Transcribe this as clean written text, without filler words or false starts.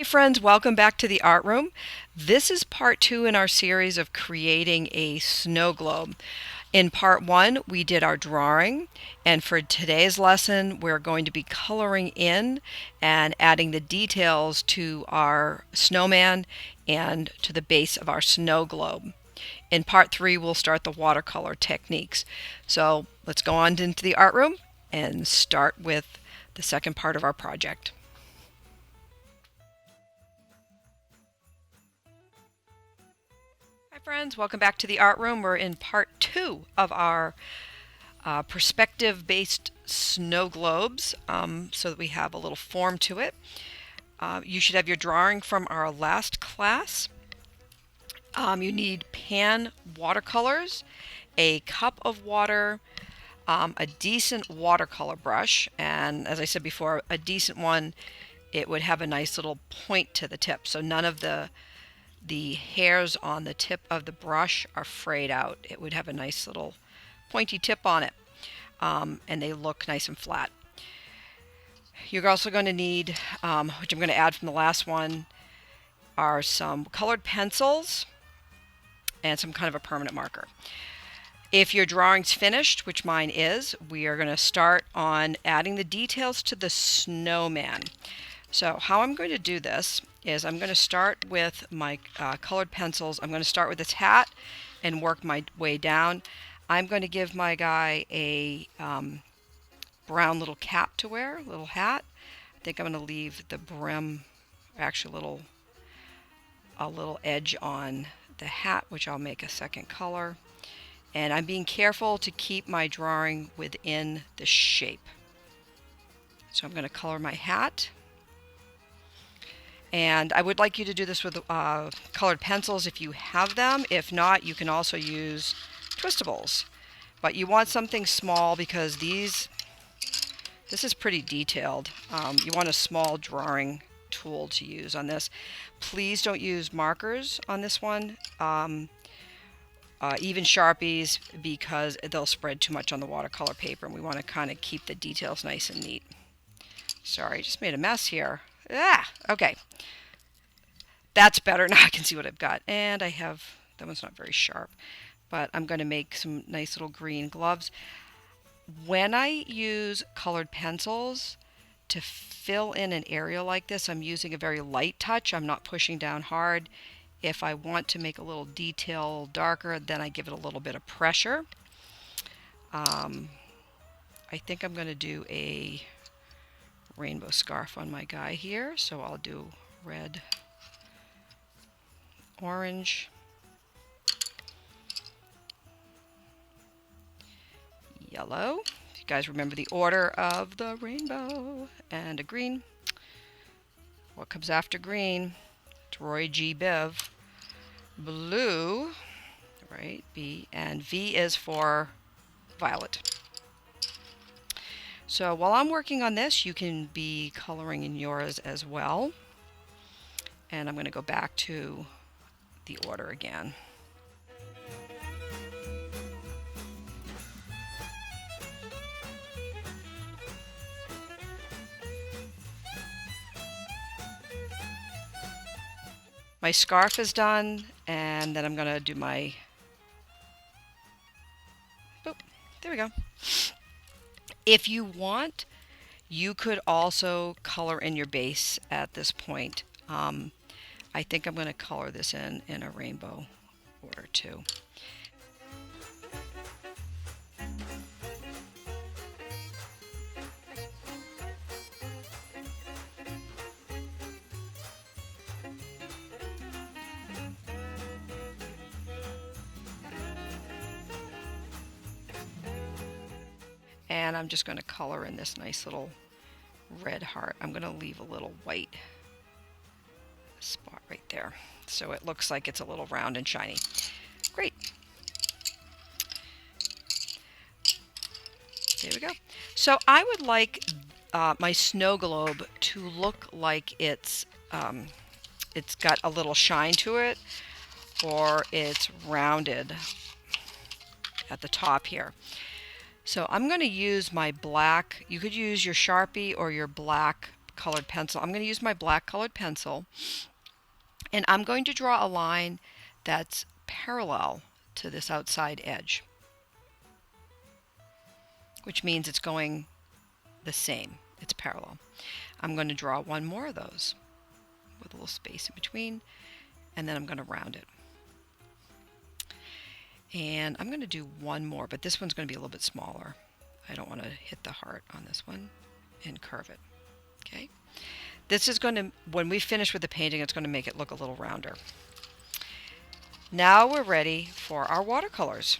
Hey friends, welcome back to the art room. This is part two in our series of creating a snow globe. In part one, we did our drawing, and for today's lesson, we're going to be coloring in and adding the details to our snowman and to the base of our snow globe. In part three, we'll start the watercolor techniques. So let's go on into the art room and start with the second part of our project. Hi friends, welcome back to the art room. We're in part two of our perspective-based snow globes, so that we have a little form to it. You should have your drawing from our last class. You need pan watercolors, a cup of water, a decent watercolor brush, and as I said before, a decent one. It would have a nice little point to the tip, so none of the hairs on the tip of the brush are frayed out. It would have a nice little pointy tip on it, and they look nice and flat. You're also going to need, which I'm going to add from the last one, are some colored pencils and some kind of a permanent marker. If your drawing's finished, which mine is, we are going to start on adding the details to the snowman. So how I'm going to do this is I'm going to start with my colored pencils. I'm going to start with this hat and work my way down. I'm going to give my guy a brown little cap to wear, little hat. I think I'm going to leave the brim, actually a little edge on the hat, which I'll make a second color. And I'm being careful to keep my drawing within the shape. So I'm going to color my hat. And I would like you to do this with colored pencils if you have them. If not, you can also use Twistables. But you want something small because this is pretty detailed. You want a small drawing tool to use on this. Please don't use markers on this one. Even Sharpies, because they'll spread too much on the watercolor paper, and we want to kind of keep the details nice and neat. Sorry, I just made a mess here. Okay. That's better. Now I can see what I've got. And I have, that one's not very sharp, but I'm going to make some nice little green gloves. When I use colored pencils to fill in an area like this, I'm using a very light touch. I'm not pushing down hard. If I want to make a little detail darker, then I give it a little bit of pressure. I think I'm going to do a rainbow scarf on my guy here, so I'll do red, orange, yellow. You guys remember the order of the rainbow, and a green. What comes after green? It's Roy G. Biv. Blue, right, B, and V is for violet. So while I'm working on this, you can be coloring in yours as well. And I'm going to go back to the order again. My scarf is done, and then I'm going to do my, boop, there we go. If you want, you could also color in your base at this point. I think I'm going to color this in a rainbow order too. And I'm just going to color in this nice little red heart. I'm going to leave a little white spot right there, so it looks like it's a little round and shiny. Great. There we go. So I would like my snow globe to look like it's got a little shine to it, or it's rounded at the top here. So I'm going to use my black. You could use your Sharpie or your black colored pencil. I'm going to use my black colored pencil, and I'm going to draw a line that's parallel to this outside edge, which means it's going the same. It's parallel. I'm going to draw one more of those with a little space in between, and then I'm going to round it. And I'm going to do one more, but this one's going to be a little bit smaller. I don't want to hit the heart on this one, and curve it. Okay. This is going to, when we finish with the painting, it's going to make it look a little rounder. Now we're ready for our watercolors.